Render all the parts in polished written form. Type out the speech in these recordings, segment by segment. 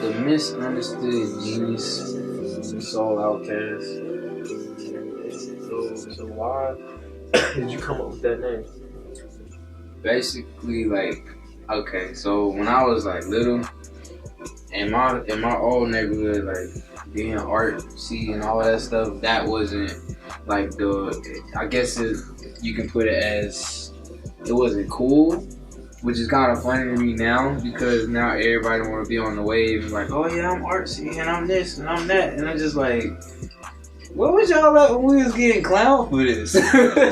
the misunderstood genius, Soul Outkast. So why did you come up with that name? Basically, like, okay, so when I was like little, in my old neighborhood, like being artsy and all that stuff, that wasn't like I guess you can put it as it wasn't cool, which is kind of funny to me now because now everybody want to be on the wave, like, oh yeah, I'm artsy and I'm this and I'm that, and I'm just like, what was y'all like when we was getting clowned for this?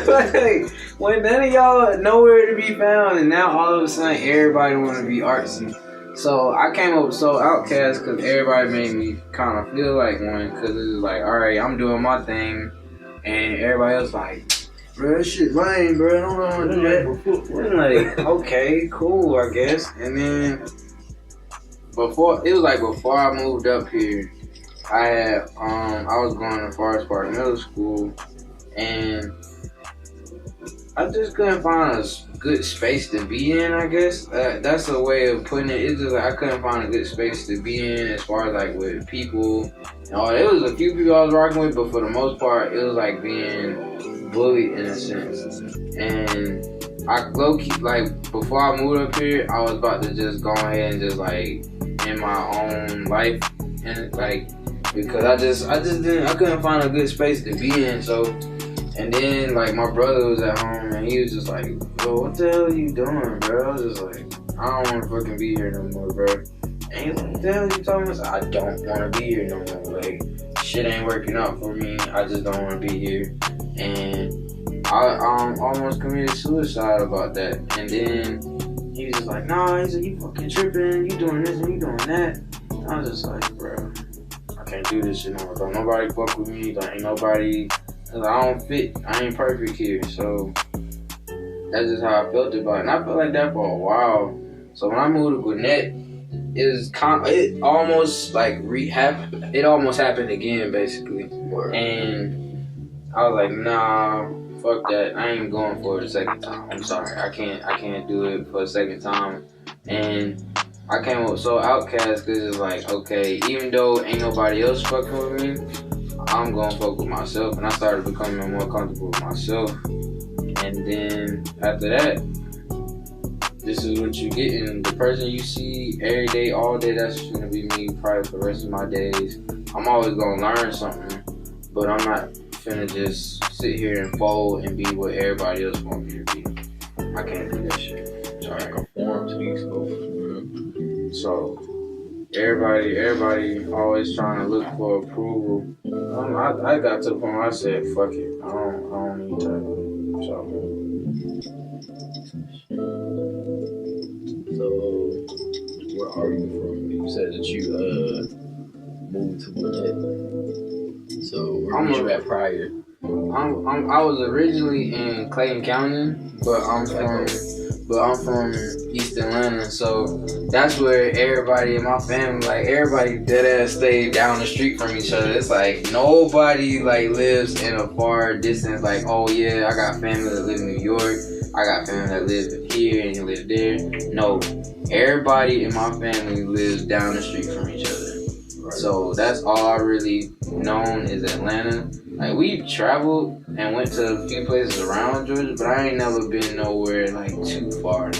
Like, when none of y'all nowhere to be found, and now all of a sudden everybody want to be artsy. So I came up with Soul Outkast because everybody made me kind of feel like one, because it was like, all right, I'm doing my thing, and everybody else like, bro, that shit lame, bro, I don't want to do that. I'm like, okay, cool, I guess. And then before I moved up here, I was going to Forest Park Middle School, and I just couldn't find a good space to be in, I guess. That's a way of putting it. It's just like I couldn't find a good space to be in as far as like with people. There was a few people I was rocking with, but for the most part, it was like being bullied in a sense. And I low-key, like, before I moved up here, I was about to just go ahead and just like end my own life, and like, because I couldn't find a good space to be in. So, and then like my brother was at home and he was just like, bro, what the hell are you doing, bro? I was just like, I don't want to fucking be here no more, bro. And he was like, what the hell are you talking about? I don't want to be here no more. Like, shit ain't working out for me. I just don't want to be here. And I almost committed suicide about that. And then he was just like, nah, he said, you fucking tripping, you doing this and you doing that. And I was just like, bro, I can't do this shit no more. Don't nobody fuck with me. Don't ain't nobody. I don't fit. I ain't perfect here. So that's just how I felt about it. And I felt like that for a while. So when I moved to Gwinnett, it almost like it almost happened again, basically. And I was like, nah, fuck that. I ain't going for it a second time. I'm sorry. I can't do it for a second time. And I came up with Soul Outkast because it's like, okay, even though ain't nobody else fucking with me, I'm gonna fuck with myself. And I started becoming more comfortable with myself. And then after that, this is what you get. And the person you see every day, all day, that's just gonna be me probably for the rest of my days. I'm always gonna learn something, but I'm not finna just sit here and fold and be what everybody else wants me to be. I can't do that shit. Sorry, conform to these folks. So everybody always trying to look for approval. I got to the point where I said, fuck it. I don't need that. So where are you from? You said that you moved to Gwinnett. So where was you at prior? I was originally in Clayton County, but I'm from East Atlanta, so that's where everybody in my family, like everybody dead ass stayed down the street from each other. It's like nobody like lives in a far distance. Like, oh yeah, I got family that live in New York. I got family that live here and live there. No, everybody in my family lives down the street from each other. So that's all I really known is Atlanta. Like, we've traveled and went to a few places around Georgia, but I ain't never been nowhere like too far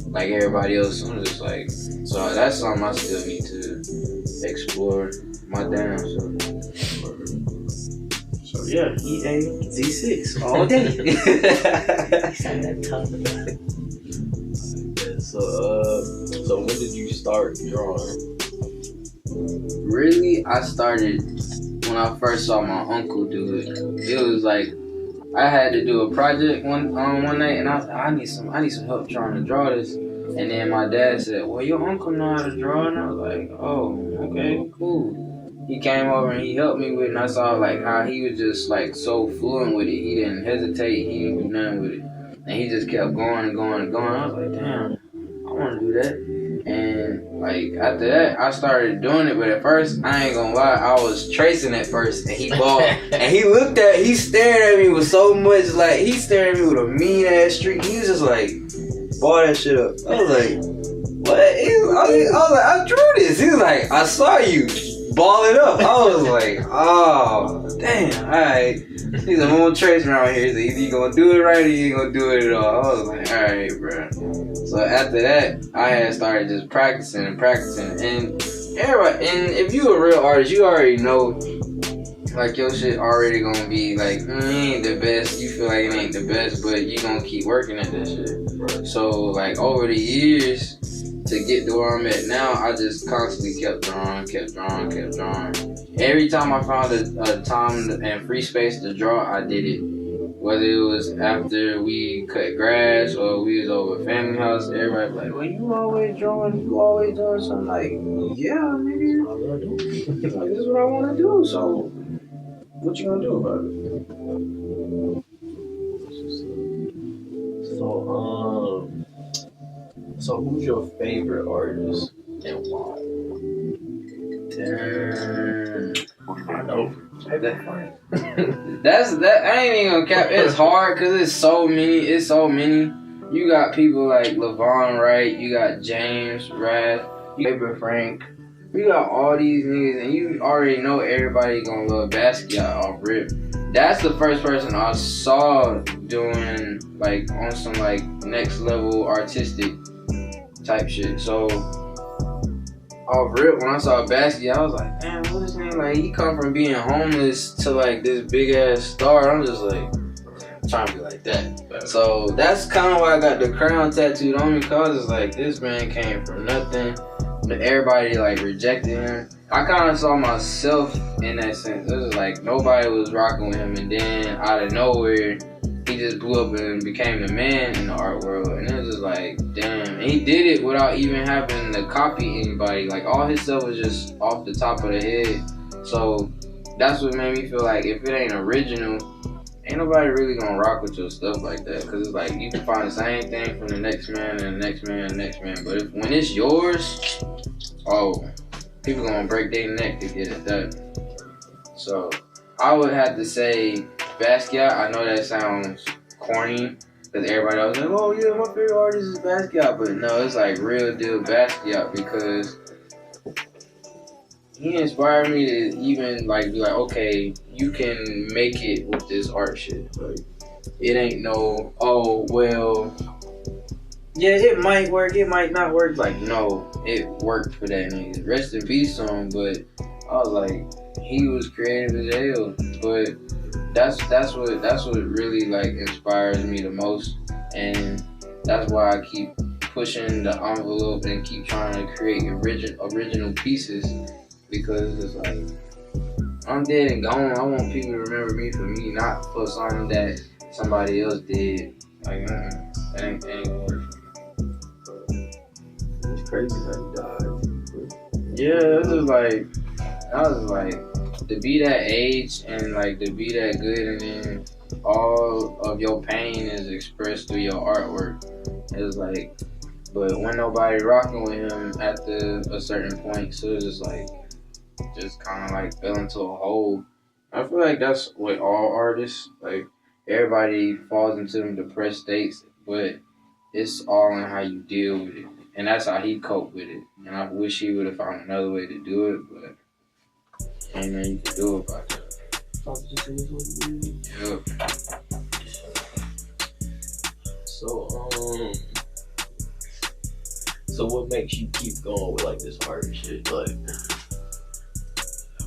like everybody else. I'm just like, so that's something I still need to explore my damn self. So yeah, EA Z6 all day. So when did you start drawing? Really, I started when I first saw my uncle do it. It was like I had to do a project one night, and I was like, I need some help trying to draw this. And then my dad said, well, your uncle know how to draw, and I was like, oh, okay, cool. He came over and he helped me with it, and I saw like how he was just like so fluent with it. He didn't hesitate, he didn't do nothing with it, and he just kept going and going and going. I was like, damn, I want to do that. And like after that, I started doing it, but at first, I ain't gonna lie, I was tracing at first, and he bought, and he stared at me with so much, like, he stared at me with a mean ass streak. He was just like, ball that shit up. I was like, what? I was like, I drew this. He was like, I saw you ball it up. I was like, oh, damn, alright. He's a little trace around here. So either you gonna do it right or you ain't gonna do it at all. I was like, alright, bro. So after that, I had started just practicing. And everybody, and if you a real artist, you already know, like, your shit already gonna be like, it ain't the best. You feel like it ain't the best, but you gonna keep working at that shit. Right. So, like, over the years, to get to where I'm at now, I just constantly kept drawing. Every time I found a time and free space to draw, I did it. Whether it was after we cut grass or we was over at family house, everybody like, well, you always drawing something. Like, yeah, nigga. Like, this is what I want to do, so what you gonna do about it? So who's your favorite artist and why? Damn. I know. That's that. I ain't even gonna cap. It's hard because it's so many. You got people like Levon Wright. You got James Rath. You got Frank. You got all these niggas, and you already know everybody gonna love Basquiat off rip. That's the first person I saw doing like on some like next level artistic type shit. So off rip, when I saw Basquiat, I was like, damn, what is his name? Like, he come from being homeless to like this big ass star. I'm just like trying to be like that. So that's kind of why I got the crown tattooed on me, cause it's like this man came from nothing. Everybody like rejected him. I kind of saw myself in that sense. It was like nobody was rocking with him, and then out of nowhere, he just blew up and became the man in the art world. And it was just like, damn. And he did it without even having to copy anybody. Like, all his stuff was just off the top of the head. So that's what made me feel like if it ain't original, ain't nobody really gonna rock with your stuff like that. Cause it's like you can find the same thing from the next man and the next man and the next man. But when it's yours, oh, people gonna break their neck to get it done. So I would have to say Basquiat. I know that sounds corny, because everybody else like, oh yeah, my favorite artist is Basquiat. But no, it's like real deal Basquiat, because he inspired me to even like be like, okay, you can make it with this art shit. Like, it ain't no, oh well, yeah, it might work, it might not work. Like, no, it worked for that nigga. Rest in peace to him. But I was like, he was creative as hell. But that's what really like inspires me the most, and that's why I keep pushing the envelope and keep trying to create original pieces, because it's like I'm dead and gone. I want people to remember me for me, not for something that somebody else did. Like, that ain't gonna work for me. It's crazy how you died. Yeah, I was like, to be that age and like to be that good, and then all of your pain is expressed through your artwork. It's like, but when nobody rocking with him after a certain point, so it's just like, just kind of like fell into a hole. I feel like that's with all artists. Like, everybody falls into them depressed states, but it's all in how you deal with it. And that's how he coped with it. And I wish he would have found another way to do it, but ain't nothing you can do about it. Yep. So what makes you keep going with like this art and shit? Like,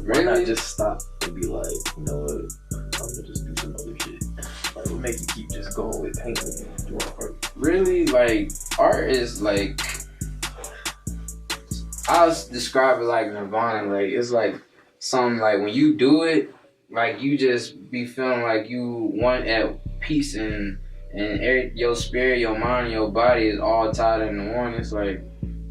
really? Why not just stop and be like, you know what, I'm gonna just do some other shit? Like, what make you keep just going with painting and doing art? Really, like, art is like, I would describe it like Nirvana. Like, it's like something like when you do it, like you just be feeling like you want at peace, and your spirit, your mind, and your body is all tied into one. It's like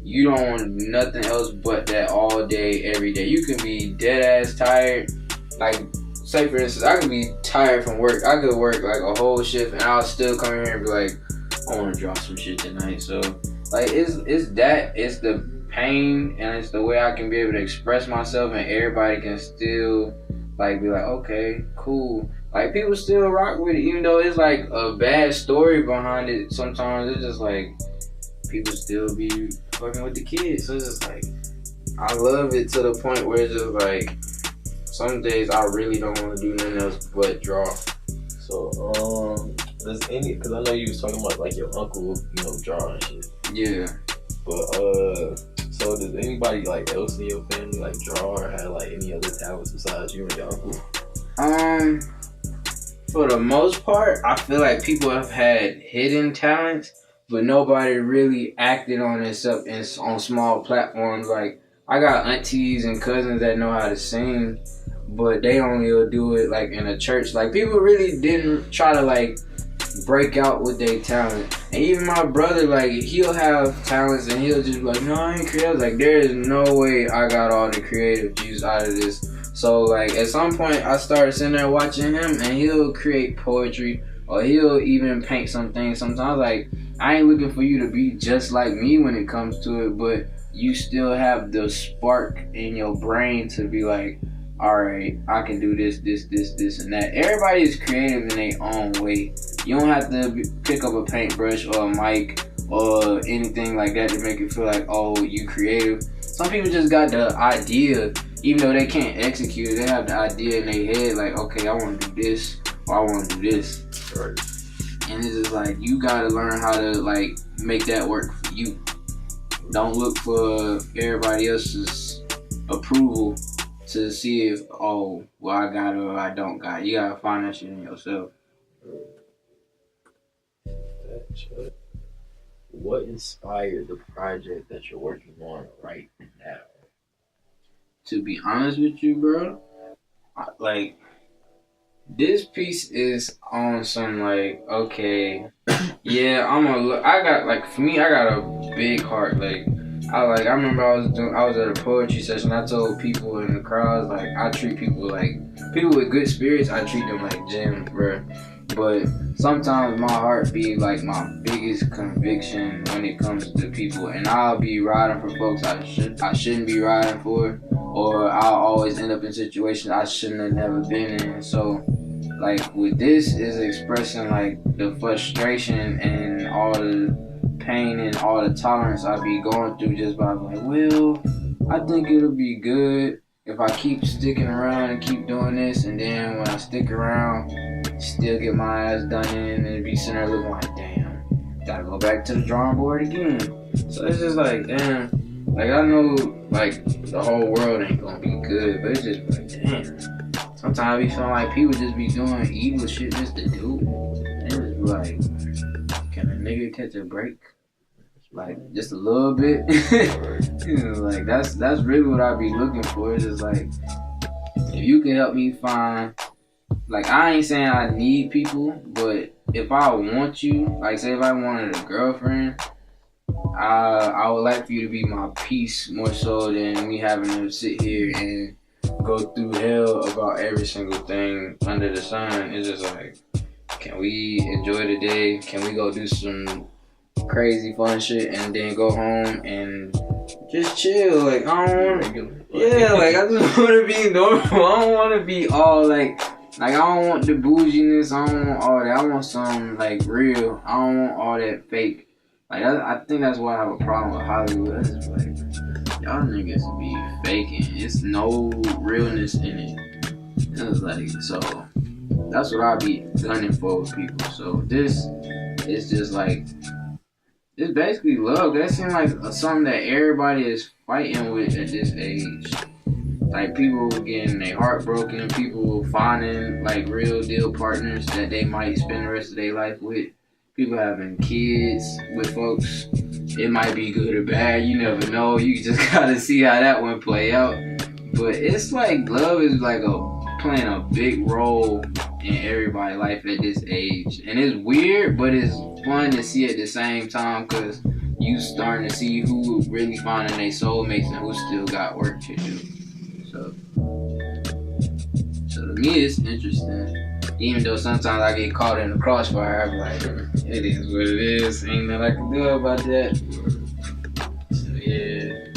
you don't want nothing else but that all day, every day. You can be dead ass tired. Like, say for instance, I could be tired from work. I could work like a whole shift, and I'll still come here and be like, I want to draw some shit tonight. So like, it's the pain, and it's the way I can be able to express myself, and everybody can still like be like, okay, cool. Like, people still rock with it, even though it's like a bad story behind it. Sometimes it's just like people still be fucking with the kids. So it's just like, I love it to the point where it's just like, some days I really don't want to do nothing else but draw. So, because I know you was talking about like your uncle, drawing shit. Yeah. But, so does anybody like else in your family like draw or have like any other talents besides you and your uncle? For the most part, I feel like people have had hidden talents, but nobody really acted on it on small platforms. Like, I got aunties and cousins that know how to sing, but they only will do it like in a church. Like, people really didn't try to like break out with their talent. And even my brother, like, he'll have talents and he'll just be like, no, I ain't creative. Like, there is no way I got all the creative juice out of this. So like at some point I started sitting there watching him, and he'll create poetry or he'll even paint some things. Sometimes like, I ain't looking for you to be just like me when it comes to it, but you still have the spark in your brain to be like, alright, I can do this, and that. Everybody is creative in their own way. You don't have to pick up a paintbrush or a mic or anything like that to make it feel like, oh, you creative. Some people just got the idea, even though they can't execute it. They have the idea in their head, like, okay, I want to do this or I want to do this. Right. And it's just like, you gotta learn how to like make that work for you. Don't look for everybody else's approval to see if, oh, well, I got it or I don't got it. You gotta find that shit in yourself. What inspired the project that you're working on right now? To be honest with you, bro, like, this piece is on some like, okay, yeah, I got like, for me, I got a big heart. Like, I remember I was at a poetry session. I told people in the crowds, like, I treat people with good spirits, I treat them like gems, bro. But sometimes my heart be like my biggest conviction when it comes to people, and I'll be riding for folks I shouldn't be riding for, or I'll always end up in situations I shouldn't have never been in. So like with this is expressing like the frustration and all the pain and all the tolerance I be going through just by like, well, I think it'll be good if I keep sticking around and keep doing this, and then when I stick around, still get my ass done in and be sitting there looking like, damn, gotta go back to the drawing board again. So it's just like, damn, like I know like the whole world ain't gonna be good, but it's just like, damn. Sometimes I be feeling like people just be doing evil shit just to do. And it's just like, can a nigga catch a break? Like, just a little bit. You know, like, that's really what I be looking for. It's just like, if you can help me find, like, I ain't saying I need people, but if I want you, like, say if I wanted a girlfriend, I would like for you to be my peace more so than me having to sit here and go through hell about every single thing under the sun. It's just like, can we enjoy the day? Can we go do some crazy fun shit and then go home and just chill? Like, I don't want to, yeah, like, I just want to be normal. I don't want to be all like I don't want the bouginess. I don't want all that. I want some like real. I don't want all that fake. Like, I think that's why I have a problem with Hollywood. It's like, y'all niggas be faking. It's no realness in it. It's like, so that's what I be gunning for with people. So this is just like, it's basically love. That seems like something that everybody is fighting with at this age. Like, people getting their heart broken, people finding like real deal partners that they might spend the rest of their life with. People having kids with folks. It might be good or bad. You never know. You just gotta see how that one play out. But it's like love is like playing a big role in everybody's life at this age. And it's weird, but it's fun to see at the same time, because you starting to see who really finding their soulmates and who still got work to do. So to me, it's interesting. Even though sometimes I get caught in the crossfire, I be like, it is what it is. Ain't nothing I can do about that. So yeah.